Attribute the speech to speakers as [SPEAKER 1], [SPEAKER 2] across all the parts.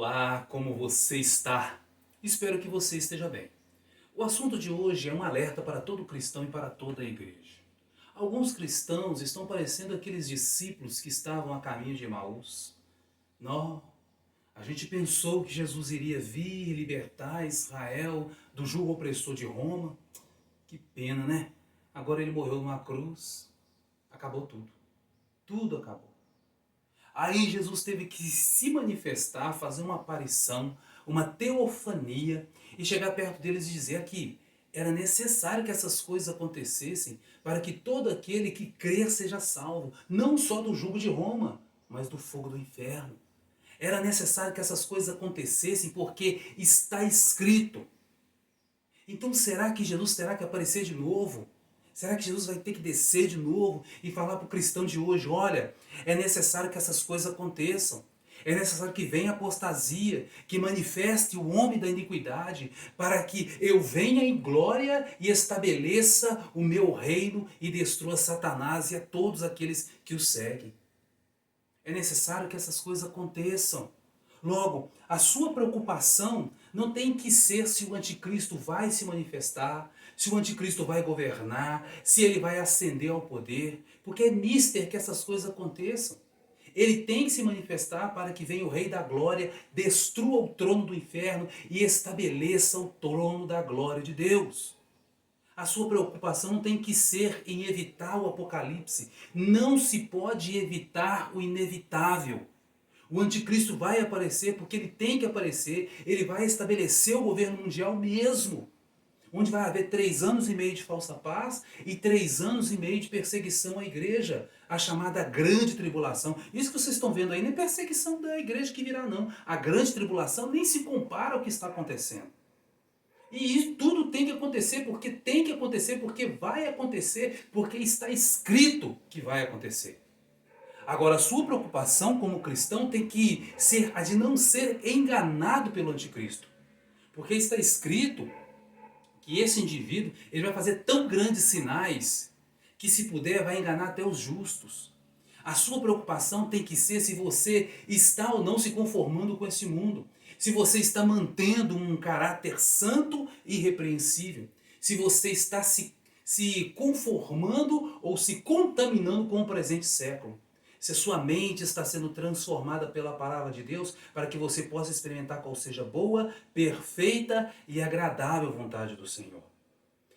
[SPEAKER 1] Olá, como você está? Espero que você esteja bem. O assunto de hoje é um alerta para todo cristão e para toda a igreja. Alguns cristãos estão parecendo aqueles discípulos que estavam a caminho de Emaús. Não, a gente pensou que Jesus iria vir e libertar Israel do jugo opressor de Roma. Que pena, né? Agora ele morreu numa cruz. Acabou tudo. Tudo acabou. Aí Jesus teve que se manifestar, fazer uma aparição, uma teofania e chegar perto deles e dizer que era necessário que essas coisas acontecessem para que todo aquele que crer seja salvo, não só do jugo de Roma, mas do fogo do inferno. Era necessário que essas coisas acontecessem porque está escrito. Então será que Jesus terá que aparecer de novo? Será que Jesus vai ter que descer de novo e falar para o cristão de hoje, olha, é necessário que essas coisas aconteçam. É necessário que venha a apostasia, que manifeste o homem da iniquidade, para que eu venha em glória e estabeleça o meu reino e destrua Satanás e a todos aqueles que o seguem. É necessário que essas coisas aconteçam. Logo, a sua preocupação não tem que ser se o anticristo vai se manifestar, se o anticristo vai governar, se ele vai ascender ao poder, porque é mister que essas coisas aconteçam. Ele tem que se manifestar para que venha o Rei da Glória, destrua o trono do inferno e estabeleça o trono da glória de Deus. A sua preocupação não tem que ser em evitar o apocalipse. Não se pode evitar o inevitável. O anticristo vai aparecer porque ele tem que aparecer. Ele vai estabelecer o governo mundial mesmo. Onde vai haver 3 anos e meio de falsa paz e 3 anos e meio de perseguição à igreja. A chamada grande tribulação. Isso que vocês estão vendo aí não é perseguição da igreja que virá não. A grande tribulação nem se compara ao que está acontecendo. E isso tudo tem que acontecer porque vai acontecer, porque está escrito que vai acontecer. Agora, a sua preocupação como cristão tem que ser a de não ser enganado pelo anticristo. Porque está escrito que esse indivíduo ele vai fazer tão grandes sinais que, se puder, vai enganar até os justos. A sua preocupação tem que ser se você está ou não se conformando com esse mundo. Se você está mantendo um caráter santo e irrepreensível. Se você está se conformando ou se contaminando com o presente século. Se a sua mente está sendo transformada pela palavra de Deus para que você possa experimentar qual seja boa, perfeita e agradável vontade do Senhor.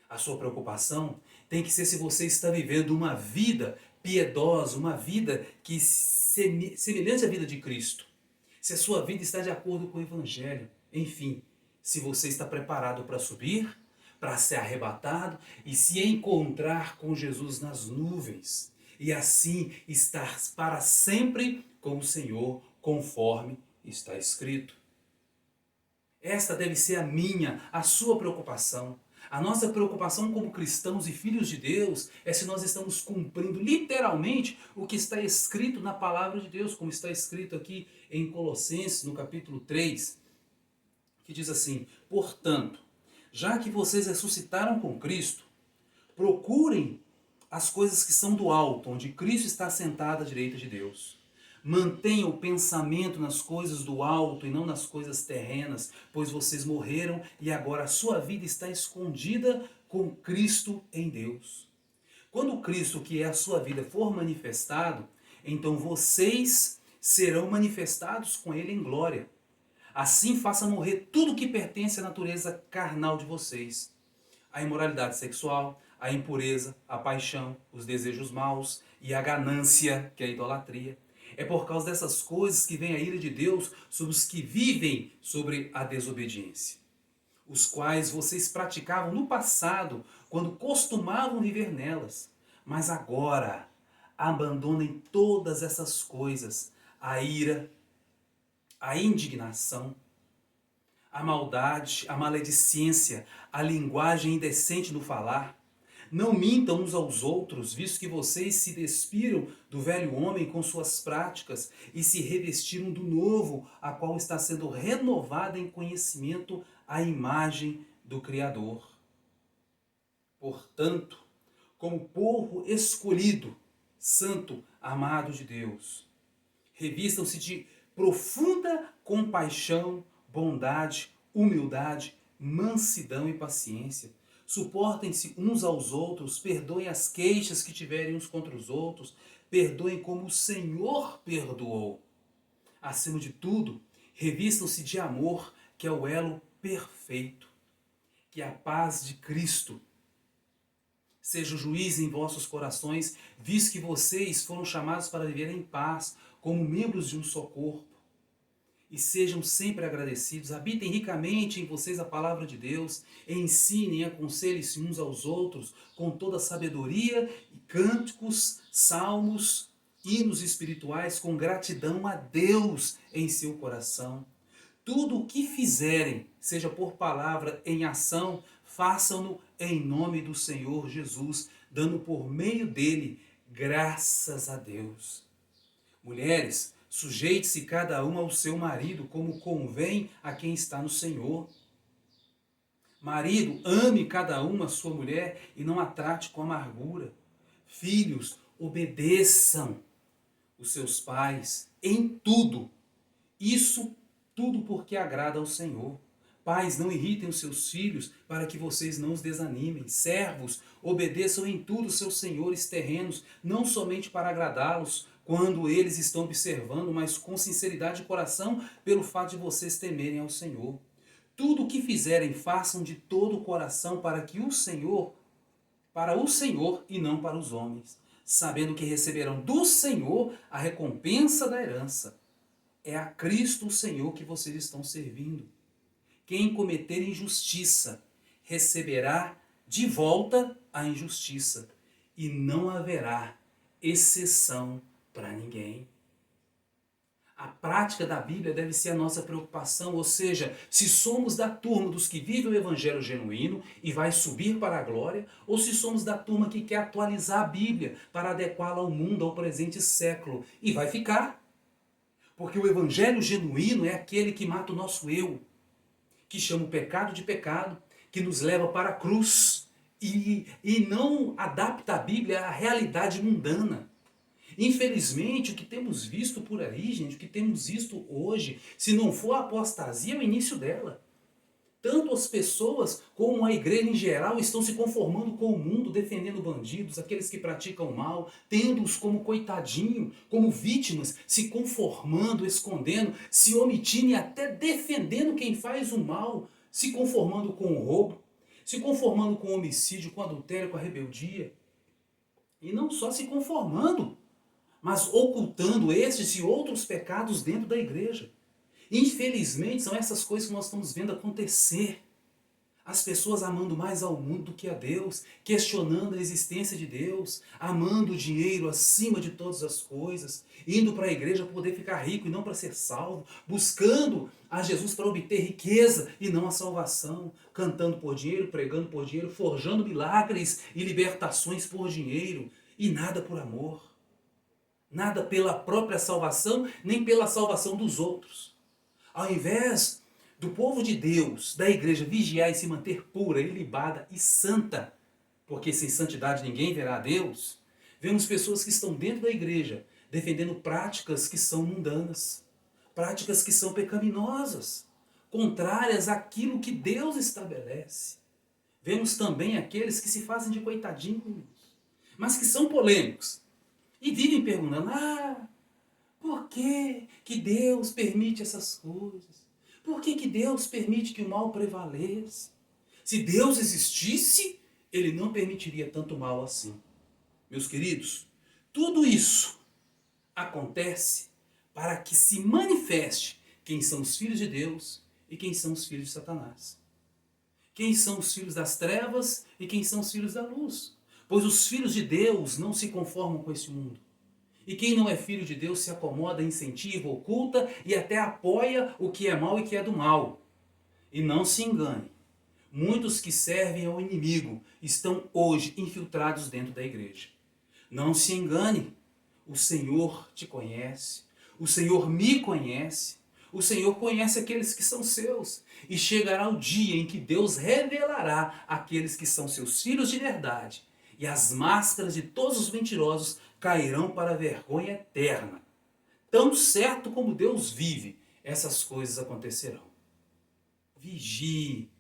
[SPEAKER 1] A sua preocupação tem que ser se você está vivendo uma vida piedosa, uma vida que semelhante à vida de Cristo. Se a sua vida está de acordo com o Evangelho. Enfim, se você está preparado para subir, para ser arrebatado e se encontrar com Jesus nas nuvens. E assim estar para sempre com o Senhor, conforme está escrito. Esta deve ser a minha, a sua preocupação. A nossa preocupação como cristãos e filhos de Deus é se nós estamos cumprindo literalmente o que está escrito na palavra de Deus, como está escrito aqui em Colossenses, no capítulo 3, que diz assim: portanto, já que vocês ressuscitaram com Cristo, procurem as coisas que são do alto, onde Cristo está sentado à direita de Deus. Mantenham o pensamento nas coisas do alto e não nas coisas terrenas, pois vocês morreram e agora a sua vida está escondida com Cristo em Deus. Quando Cristo, que é a sua vida, for manifestado, então vocês serão manifestados com Ele em glória. Assim faça morrer tudo que pertence à natureza carnal de vocês. A imoralidade sexual, a impureza, a paixão, os desejos maus e a ganância, que é a idolatria. É por causa dessas coisas que vem a ira de Deus sobre os que vivem sobre a desobediência, os quais vocês praticavam no passado, quando costumavam viver nelas. Mas agora abandonem todas essas coisas: a ira, a indignação, a maldade, a maledicência, a linguagem indecente no falar. Não mintam uns aos outros, visto que vocês se despiram do velho homem com suas práticas e se revestiram do novo, a qual está sendo renovada em conhecimento à imagem do Criador. Portanto, como povo escolhido, santo, amado de Deus, revistam-se de profunda compaixão, bondade, humildade, mansidão e paciência. Suportem-se uns aos outros, perdoem as queixas que tiverem uns contra os outros, perdoem como o Senhor perdoou. Acima de tudo, revistam-se de amor, que é o elo perfeito. Que a paz de Cristo seja o juiz em vossos corações, visto que vocês foram chamados para viver em paz, como membros de um só corpo. E sejam sempre agradecidos, habitem ricamente em vocês a palavra de Deus, ensinem e aconselhem-se uns aos outros com toda a sabedoria e cânticos, salmos, hinos espirituais com gratidão a Deus em seu coração. Tudo o que fizerem, seja por palavra, em ação, façam-no em nome do Senhor Jesus, dando por meio dele graças a Deus. Mulheres, sujeite-se cada uma ao seu marido, como convém a quem está no Senhor. Marido, ame cada uma a sua mulher e não a trate com amargura. Filhos, obedeçam os seus pais em tudo. Isso tudo porque agrada ao Senhor. Pais, não irritem os seus filhos para que vocês não os desanimem. Servos, obedeçam em tudo os seus senhores terrenos, não somente para agradá-los, quando eles estão observando, mas com sinceridade de coração, pelo fato de vocês temerem ao Senhor. Tudo o que fizerem, façam de todo o coração para o Senhor e não para os homens, sabendo que receberão do Senhor a recompensa da herança. É a Cristo o Senhor que vocês estão servindo. Quem cometer injustiça receberá de volta a injustiça, e não haverá exceção para ninguém. A prática da Bíblia deve ser a nossa preocupação, ou seja, se somos da turma dos que vivem o Evangelho genuíno e vai subir para a glória, ou se somos da turma que quer atualizar a Bíblia para adequá-la ao mundo, ao presente século, e vai ficar. Porque o Evangelho genuíno é aquele que mata o nosso eu, que chama o pecado de pecado, que nos leva para a cruz e não adapta a Bíblia à realidade mundana. Infelizmente, o que temos visto por aí, gente, o que temos visto hoje, se não for a apostasia, é o início dela. Tanto as pessoas como a igreja em geral estão se conformando com o mundo, defendendo bandidos, aqueles que praticam mal, tendo-os como coitadinho, como vítimas, se conformando, escondendo, se omitindo e até defendendo quem faz o mal, se conformando com o roubo, se conformando com o homicídio, com o adultério, com a rebeldia. E não só se conformando, mas ocultando estes e outros pecados dentro da igreja. Infelizmente, são essas coisas que nós estamos vendo acontecer. As pessoas amando mais ao mundo do que a Deus, questionando a existência de Deus, amando o dinheiro acima de todas as coisas, indo para a igreja para poder ficar rico e não para ser salvo, buscando a Jesus para obter riqueza e não a salvação, cantando por dinheiro, pregando por dinheiro, forjando milagres e libertações por dinheiro e nada por amor. Nada pela própria salvação, nem pela salvação dos outros. Ao invés do povo de Deus, da igreja, vigiar e se manter pura, ilibada e santa, porque sem santidade ninguém verá a Deus, vemos pessoas que estão dentro da igreja defendendo práticas que são mundanas, práticas que são pecaminosas, contrárias àquilo que Deus estabelece. Vemos também aqueles que se fazem de coitadinhos, mas que são polêmicos e vivem perguntando, por que que Deus permite essas coisas? Por que que Deus permite que o mal prevaleça? Se Deus existisse, Ele não permitiria tanto mal assim. Meus queridos, tudo isso acontece para que se manifeste quem são os filhos de Deus e quem são os filhos de Satanás. Quem são os filhos das trevas e quem são os filhos da luz. Pois os filhos de Deus não se conformam com esse mundo. E quem não é filho de Deus se acomoda, incentiva, oculta e até apoia o que é mal e que é do mal. E não se engane, muitos que servem ao inimigo estão hoje infiltrados dentro da igreja. Não se engane, o Senhor te conhece, o Senhor me conhece, o Senhor conhece aqueles que são seus. E chegará o dia em que Deus revelará aqueles que são seus filhos de verdade. E as máscaras de todos os mentirosos cairão para a vergonha eterna. tão certo como Deus vive, essas coisas acontecerão. Vigie,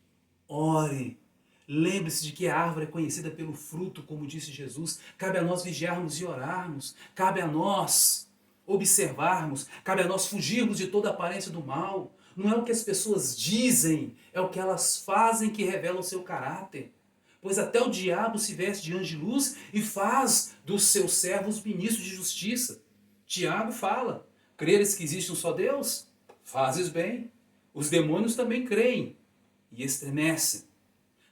[SPEAKER 1] ore, lembre-se de que a árvore é conhecida pelo fruto, como disse Jesus. Cabe a nós vigiarmos e orarmos, cabe a nós observarmos, cabe a nós fugirmos de toda aparência do mal. Não é o que as pessoas dizem, é o que elas fazem que revela o seu caráter. Pois até o diabo se veste de anjo de luz e faz dos seus servos ministros de justiça. Tiago fala: creres que existe um só Deus? Fazes bem. Os demônios também creem e estremecem.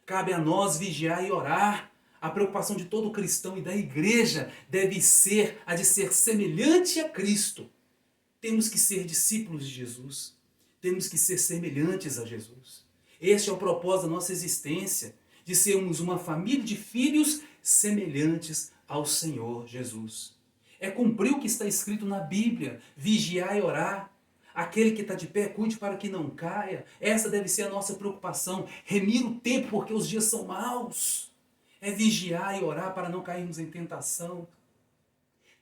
[SPEAKER 1] Cabe a nós vigiar e orar. A preocupação de todo cristão e da igreja deve ser a de ser semelhante a Cristo. Temos que ser discípulos de Jesus. Temos que ser semelhantes a Jesus. Este é o propósito da nossa existência, de sermos uma família de filhos semelhantes ao Senhor Jesus. É cumprir o que está escrito na Bíblia, vigiar e orar. Aquele que está de pé, cuide para que não caia. Essa deve ser a nossa preocupação. Remir o tempo porque os dias são maus. É vigiar e orar para não cairmos em tentação.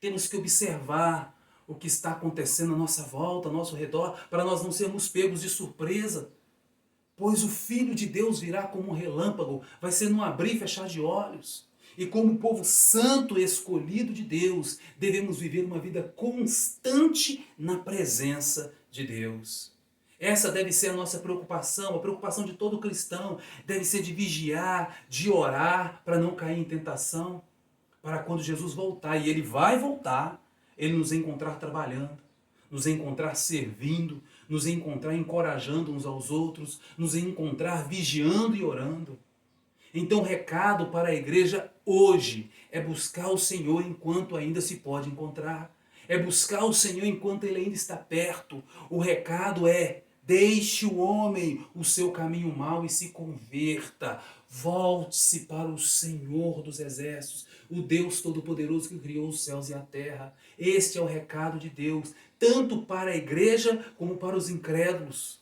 [SPEAKER 1] Temos que observar o que está acontecendo à nossa volta, ao nosso redor, para nós não sermos pegos de surpresa. Pois o Filho de Deus virá como um relâmpago, vai ser num abrir e fechar de olhos. E como povo santo e escolhido de Deus, devemos viver uma vida constante na presença de Deus. Essa deve ser a nossa preocupação, a preocupação de todo cristão. Deve ser de vigiar, de orar, para não cair em tentação. Para quando Jesus voltar, e Ele vai voltar, Ele nos encontrar trabalhando, nos encontrar servindo, nos encontrar encorajando uns aos outros, nos encontrar vigiando e orando. Então o recado para a igreja hoje é buscar o Senhor enquanto ainda se pode encontrar. É buscar o Senhor enquanto Ele ainda está perto. O recado é: deixe o homem o seu caminho mau e se converta. Volte-se para o Senhor dos exércitos, o Deus Todo-Poderoso que criou os céus e a terra. Este é o recado de Deus, tanto para a igreja como para os incrédulos.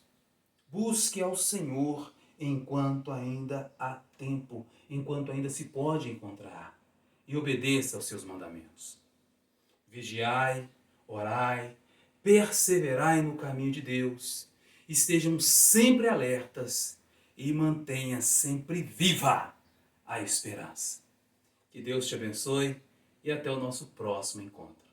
[SPEAKER 1] Busque ao Senhor enquanto ainda há tempo, enquanto ainda se pode encontrar, e obedeça aos seus mandamentos. Vigiai, orai, perseverai no caminho de Deus, estejam sempre alertas e mantenha sempre viva a esperança. Que Deus te abençoe e até o nosso próximo encontro.